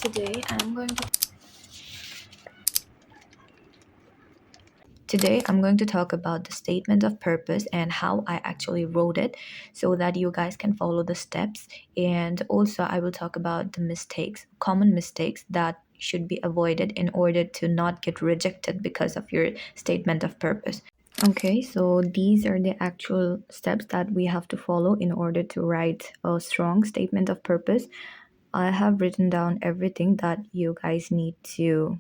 Today I'm going to Today I'm going to talk about the statement of purpose and how I actually wrote it so that you guys can follow the steps, and also I will talk about the common mistakes that should be avoided in order to not get rejected because of your statement of purpose. Okay, so these are the actual steps that we have to follow in order to write a strong statement of purpose. I have written down everything that you guys need to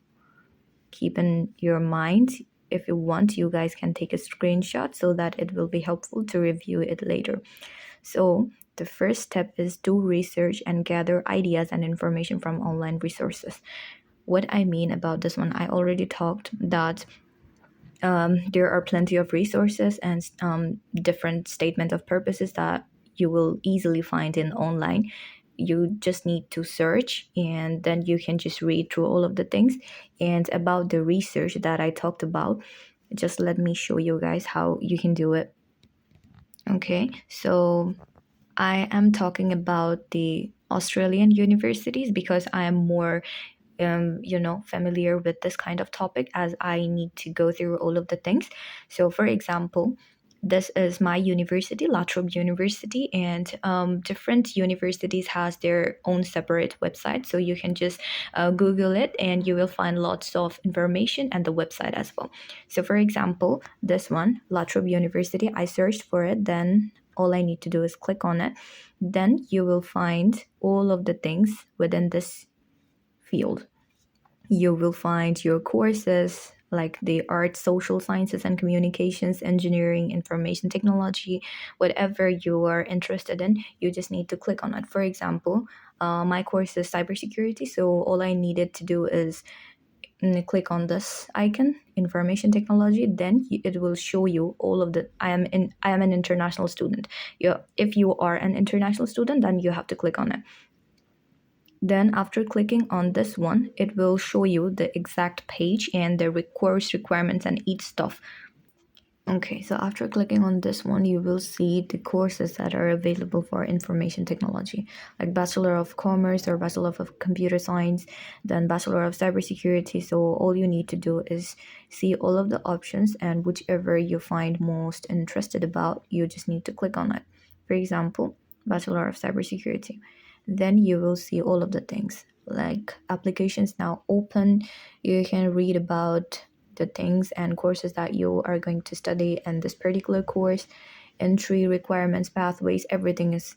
keep in your mind. If you want, you guys can take a screenshot so that it will be helpful to review it later. So the first step is do research and gather ideas and information from online resources. What I mean about this one, I already talked that there are plenty of resources and different statement of purposes that you will easily find in online. You just need to search and then you can just read through all of the things. And about the research that I talked about, just let me show you guys how you can do it. Okay, so I am talking about the Australian universities because I am more familiar with this kind of topic as I need to go through all of the things. So, for example, this is my university, Latrobe University, and different universities has their own separate website. So you can just Google it, and you will find lots of information and the website as well. So, for example, this one, Latrobe University, I searched for it. Then all I need to do is click on it. Then you will find all of the things within this field. You will find your courses like the arts, social sciences and communications, engineering, information technology, whatever you are interested in, you just need to click on it. For example, my course is cybersecurity, so all I needed to do is click on this icon, information technology. Then it will show you all of the. I am an international student. If you are an international student, then you have to click on it. Then after clicking on this one, it will show you the exact page and the course requirements and each stuff. Okay, so after clicking on this one, you will see the courses that are available for information technology, like Bachelor of Commerce or Bachelor of Computer Science, then Bachelor of Cybersecurity. So all you need to do is see all of the options, and whichever you find most interested about, you just need to click on it. For example, Bachelor of Cybersecurity. Then you will see all of the things like applications now open. You can read about the things and courses that you are going to study in this particular course, entry requirements, pathways, everything is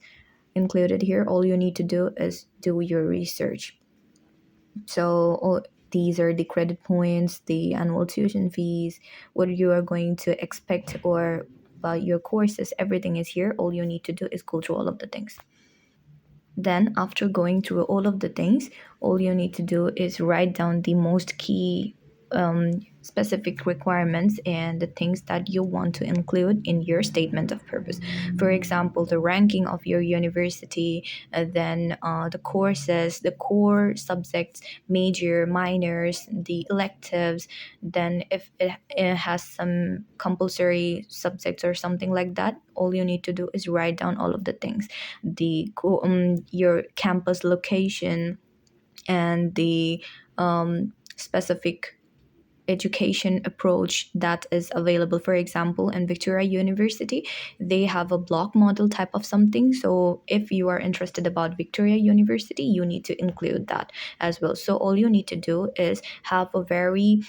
included here. All you need to do is do your research. So these are the credit points, the annual tuition fees, what you are going to expect or about your courses, everything is here. All you need to do is go through all of the things. Then after going through all of the things, all you need to do is write down the most key specific requirements and the things that you want to include in your statement of purpose. For example, the ranking of your university, then the courses, the core subjects, major, minors, the electives, then if it has some compulsory subjects or something like that, all you need to do is write down all of the things, your campus location and the specific education approach that is available. For example, in Victoria University, they have a block model type of something. So if you are interested about Victoria University, you need to include that as well. So all you need to do is have a very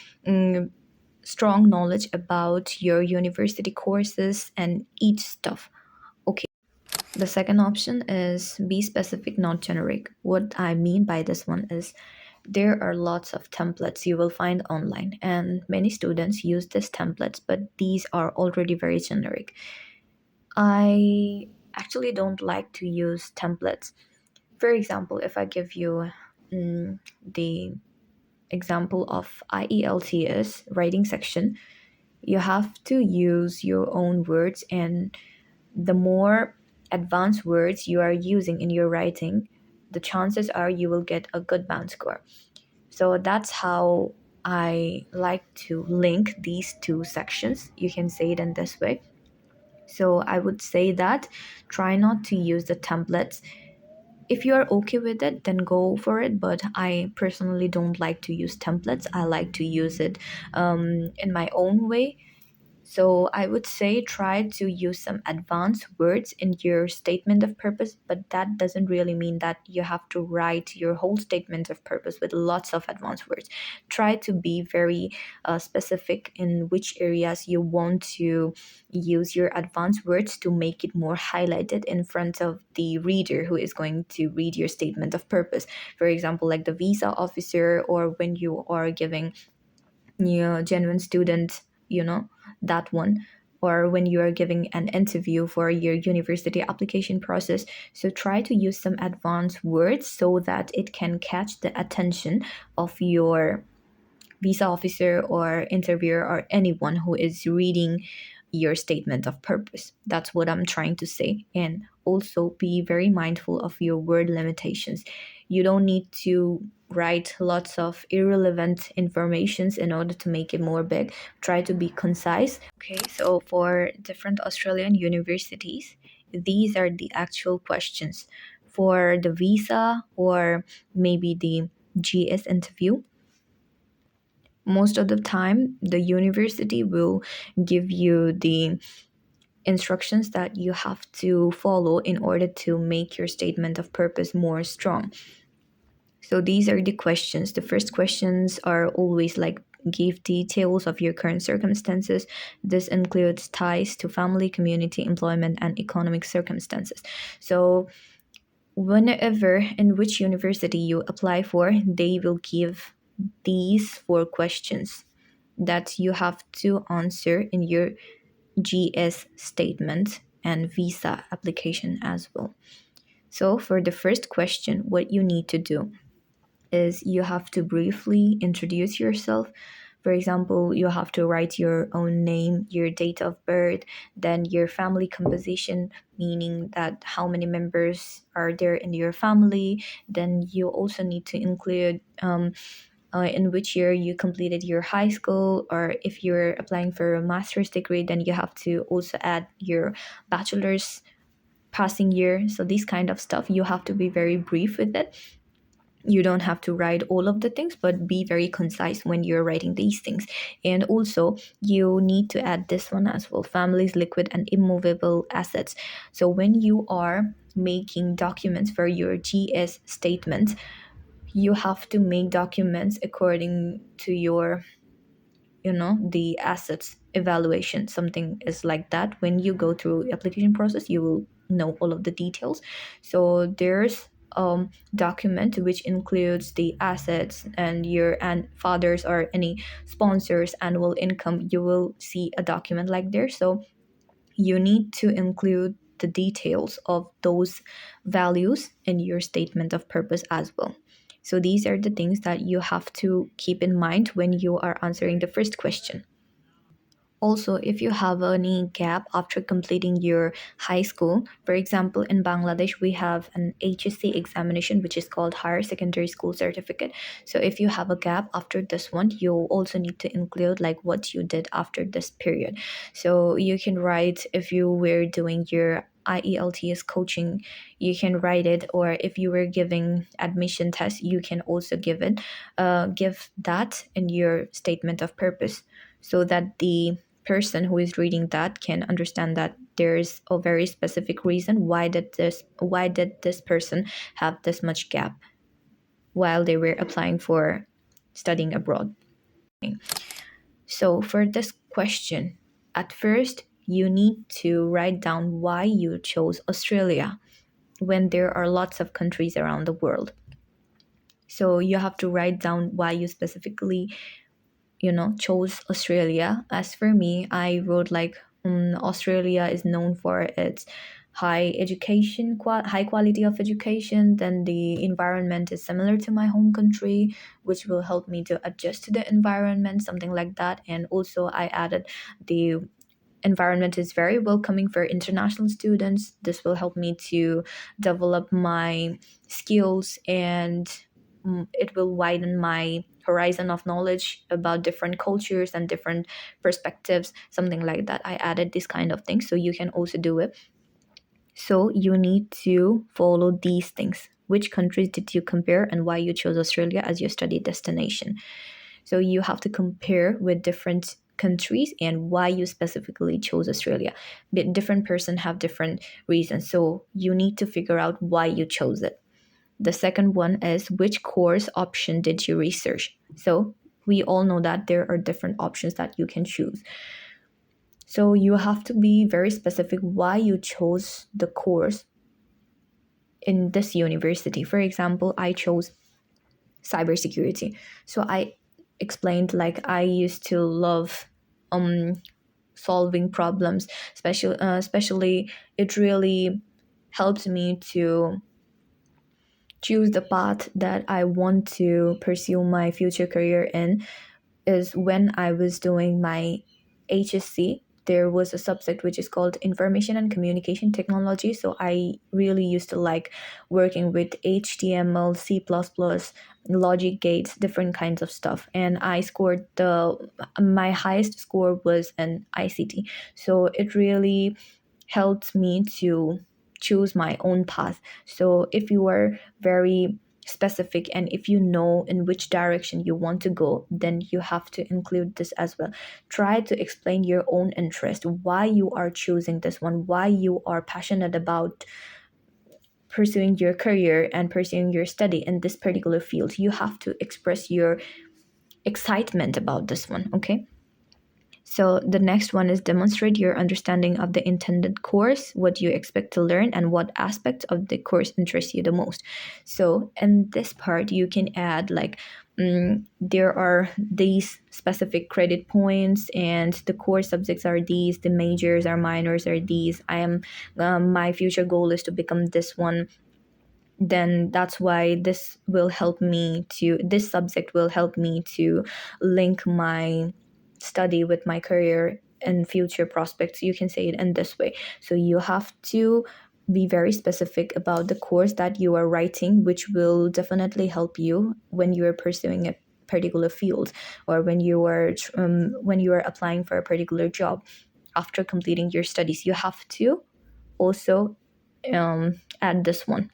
strong knowledge about your university courses and each stuff. Okay. The second option is be specific, not generic. What I mean by this one is there are lots of templates you will find online, and many students use these templates, but these are already very generic. I actually don't like to use templates. For example, if I give you the example of IELTS writing section, you have to use your own words, and the more advanced words you are using in your writing, the chances are you will get a good band score. So that's how I like to link these two sections. You can say it in this way. So I would say that try not to use the templates. If you are okay with it, then go for it. But I personally don't like to use templates. I like to use it in my own way. So I would say try to use some advanced words in your statement of purpose, but that doesn't really mean that you have to write your whole statement of purpose with lots of advanced words. Try to be very specific in which areas you want to use your advanced words to make it more highlighted in front of the reader who is going to read your statement of purpose. For example, like the visa officer, or when you are giving genuine student, that one, or when you are giving an interview for your university application process. So try to use some advanced words so that it can catch the attention of your visa officer or interviewer or anyone who is reading your statement of purpose. That's what I'm trying to say. And also be very mindful of your word limitations. You don't need to write lots of irrelevant informations in order to make it more big. Try to be concise. Okay, so for different Australian universities, these are the actual questions. For the visa or maybe the GS interview, most of the time the university will give you the instructions that you have to follow in order to make your statement of purpose more strong. So these are the questions. The first questions are always like, give details of your current circumstances. This includes ties to family, community, employment, and economic circumstances. So whenever in which university you apply for, they will give these four questions that you have to answer in your GS statement and visa application as well. So, for the first question, what you need to do is you have to briefly introduce yourself. For example, you have to write your own name, your date of birth, then your family composition, meaning that how many members are there in your family. Then you also need to include in which year you completed your high school, or if you're applying for a master's degree, then you have to also add your bachelor's passing year. So this kind of stuff, you have to be very brief with it. You don't have to write all of the things, but be very concise when you're writing these things. And also you need to add this one as well: families, liquid and immovable assets. So when you are making documents for your GS statement, you have to make documents according to your, the assets evaluation. Something is like that. When you go through application process, you will know all of the details. So there's document which includes the assets and your and fathers or any sponsors annual income. You will see a document like there. So you need to include the details of those values in your statement of purpose as well. So these are the things that you have to keep in mind when you are answering the first question. Also, if you have any gap after completing your high school, for example, in Bangladesh, we have an HSC examination, which is called Higher Secondary School Certificate. So if you have a gap after this one, you also need to include like what you did after this period. So you can write if you were doing your IELTS coaching, you can write it, or if you were giving admission tests, you can also give that in your statement of purpose, so that the person who is reading that can understand that there's a very specific reason why did this person have this much gap while they were applying for studying abroad. So for this question, at first you need to write down why you chose Australia when there are lots of countries around the world. So you have to write down why you specifically chose Australia. As for me, I wrote like, Australia is known for its high quality of education. Then the environment is similar to my home country, which will help me to adjust to the environment, something like that. And also I added the environment is very welcoming for international students. This will help me to develop my skills, and it will widen my horizon of knowledge about different cultures and different perspectives, something like that. I added this kind of thing, so you can also do it. So you need to follow these things. which countries did you compare and why you chose Australia as your study destination. So you have to compare with different countries and why you specifically chose Australia. But different person have different reasons. So you need to figure out why you chose it. The second one is which course option did you research? So we all know that there are different options that you can choose. So you have to be very specific why you chose the course in this university. For example, I chose cybersecurity. So I explained like I used to love solving problems, especially it really helps me to choose the path that I want to pursue my future career in. Is when I was doing my HSC, there was a subject which is called Information and Communication Technology. So I really used to like working with HTML, C++, logic gates, different kinds of stuff. And I scored my highest score was in ICT. So it really helped me to choose my own path. So if you are very specific and if you know in which direction you want to go, then you have to include this as well. Try to explain your own interest, why you are choosing this one, why you are passionate about pursuing your career and pursuing your study in this particular field. You have to express your excitement about this one, okay? So the next one is demonstrate your understanding of the intended course, what you expect to learn, and what aspects of the course interest you the most. So in this part, you can add like there are these specific credit points, and the core subjects are these, the majors or minors are these. I am my future goal is to become this one. Then that's why this subject will help me to link my study with my career and future prospects. You can say it in this way. So you have to be very specific about the course that you are writing, which will definitely help you when you are pursuing a particular field, or when you are applying for a particular job after completing your studies. You have to also add this one: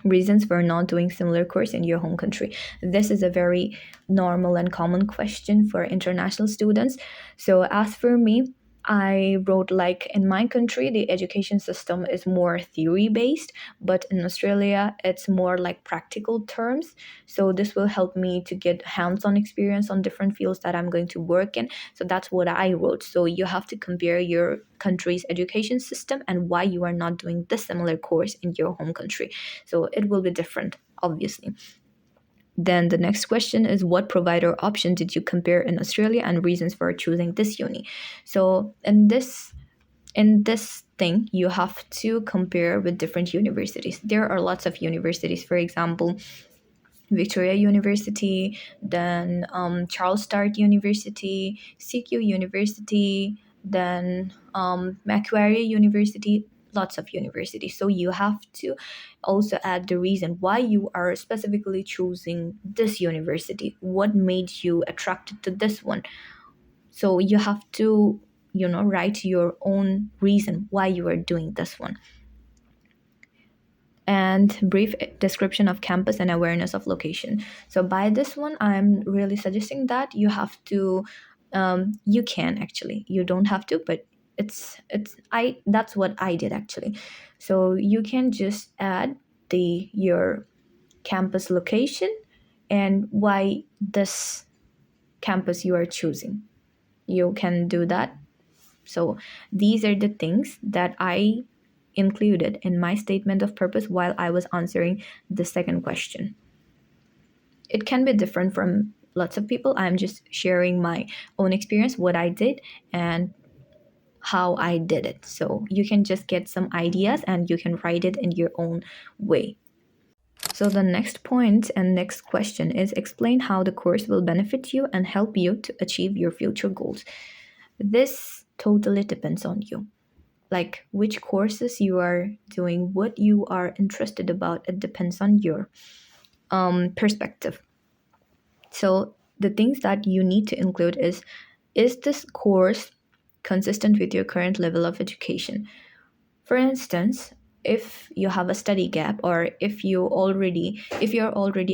reasons for not doing similar course in your home country. This is a very normal and common question for international students. So as for me, I wrote like in my country the education system is more theory based, but in Australia it's more like practical terms. So this will help me to get hands-on experience on different fields that I'm going to work in. So that's what I wrote. So you have to compare your country's education system and why you are not doing this similar course in your home country. So it will be different, obviously. Then the next question is what provider option did you compare in Australia and reasons for choosing this uni? So in this thing, you have to compare with different universities. There are lots of universities. For example, Victoria University, then Charles Sturt University, CQ University, then Macquarie University, lots of universities. So you have to also add the reason why you are specifically choosing this university. What made you attracted to this one? So you have to, write your own reason why you are doing this one. And brief description of campus and awareness of location. So by this one, I'm really suggesting that you have to, you can actually, you don't have to, but that's what I did actually. So you can just add your campus location and why this campus you are choosing. You can do that. So these are the things that I included in my statement of purpose while I was answering the second question. It can be different from lots of people. I'm just sharing my own experience, what I did, and how I did it. So you can just get some ideas and you can write it in your own way. So the next point and next question is explain how the course will benefit you and help you to achieve your future goals. This totally depends on you. Like which courses you are doing, what you are interested about, it depends on your perspective. So the things that you need to include is this course consistent with your current level of education? For instance, if you have a study gap, or if you're already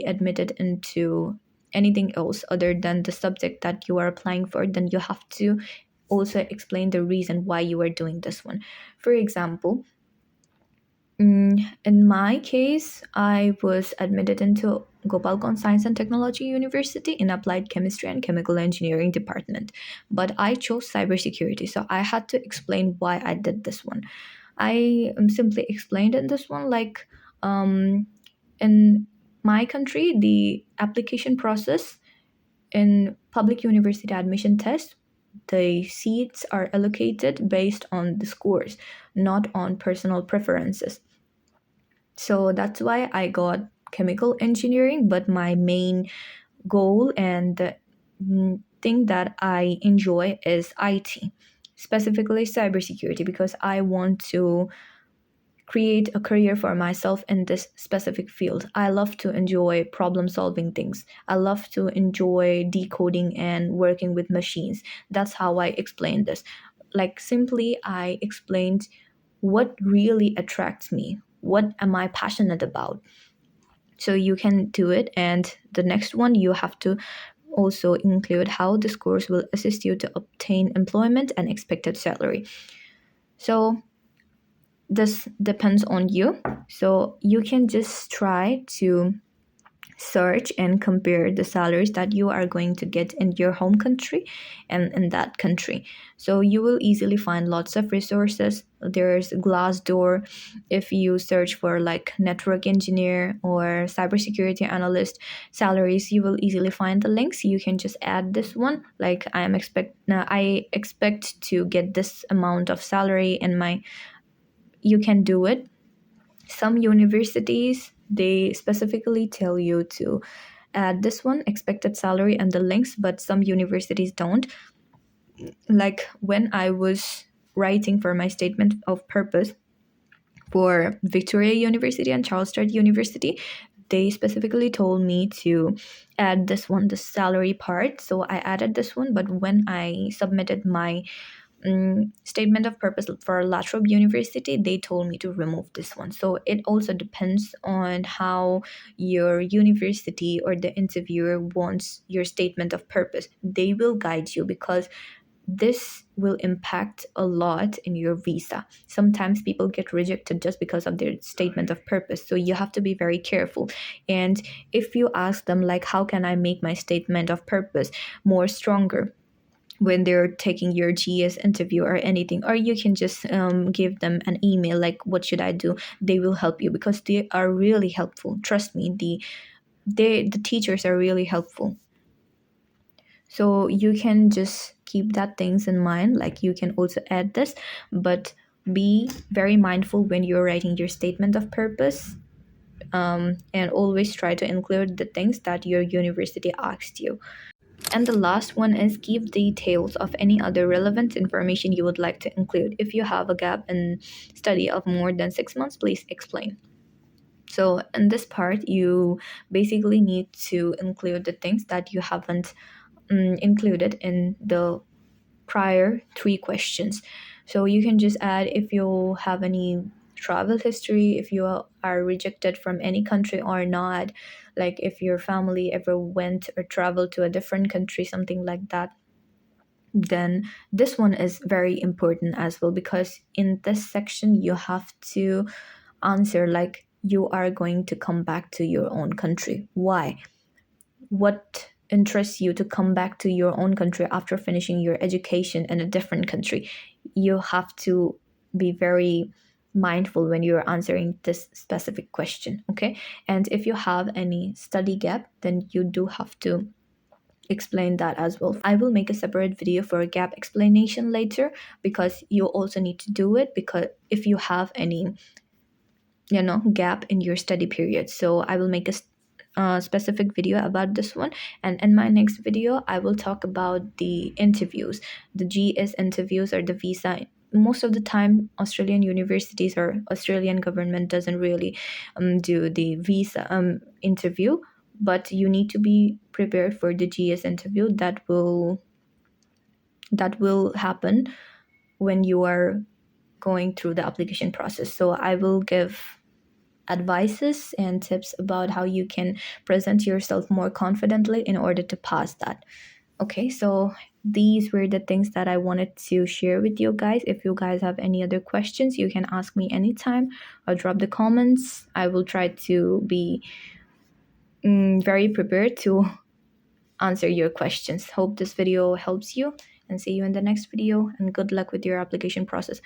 admitted into anything else other than the subject that you are applying for, then you have to also explain the reason why you are doing this one. For example, in my case, I was admitted into Gopalgon Science and Technology University in Applied Chemistry and Chemical Engineering department, but I chose cybersecurity, so I had to explain why I did this one. I simply explained in this one, like, in my country, the application process in public university admission test, the seats are allocated based on the scores, not on personal preferences. So that's why I got chemical engineering, but my main goal and the thing that I enjoy is IT, specifically cybersecurity, because I want to create a career for myself in this specific field. I love to enjoy problem solving things. I love to enjoy decoding and working with machines. That's how I explain this. Like, simply, I explained what really attracts me. What am I passionate about? So you can do it. And the next one, you have to also include how this course will assist you to obtain employment and expected salary. So this depends on you. So you can just try to search and compare the salaries that you are going to get in your home country and in that country. So you will easily find lots of resources. There's Glassdoor. If you search for like network engineer or cybersecurity analyst salaries, you will easily find the links. You can just add this one. Like, I expect to get this amount of salary in my. You can do it. Some universities, they specifically tell you to add this one, expected salary, and the links, but some universities don't. Like, when I was writing for my statement of purpose for Victoria University and Charles Sturt University, they specifically told me to add this one, the salary part. So I added this one, but when I submitted my statement of purpose for Latrobe University, they told me to remove this one. So it also depends on how your university or the interviewer wants your statement of purpose. They will guide you, because this will impact a lot in your visa. Sometimes people get rejected just because of their statement of purpose. So you have to be very careful. And if you ask them, like, how can I make my statement of purpose more stronger, when they're taking your GS interview or anything, or you can just give them an email like, what should I do? They will help you, because they are really helpful. Trust me, the teachers are really helpful. So you can just keep that things in mind. Like, you can also add this, but be very mindful when you're writing your statement of purpose, and always try to include the things that your university asked you. And the last one is, give details of any other relevant information you would like to include. If you have a gap in study of more than 6 months, please explain. So in this part, you basically need to include the things that you haven't included in the prior 3 questions. So you can just add if you have any travel history, if you are rejected from any country or not, like if your family ever went or traveled to a different country, something like that. Then this one is very important as well, because in this section you have to answer like, you are going to come back to your own country. Why? What interests you to come back to your own country after finishing your education in a different country? You have to be very mindful when you're answering this specific question, okay? And if you have any study gap, then you do have to explain that as well. I will make a separate video for a gap explanation later, because you also need to do it, because if you have any gap in your study period. So I will make a specific video about this one, and in my next video I will talk about the interviews, the GS interviews or the visa. Most of the time Australian universities or Australian government doesn't really do the visa interview, but you need to be prepared for the GS interview that will happen when you are going through the application process. So I will give advices and tips about how you can present yourself more confidently in order to pass that. Okay, so these were the things that I wanted to share with you guys. If you guys have any other questions, you can ask me anytime or drop the comments. I will try to be very prepared to answer your questions. Hope this video helps you, and see you in the next video, and good luck with your application process.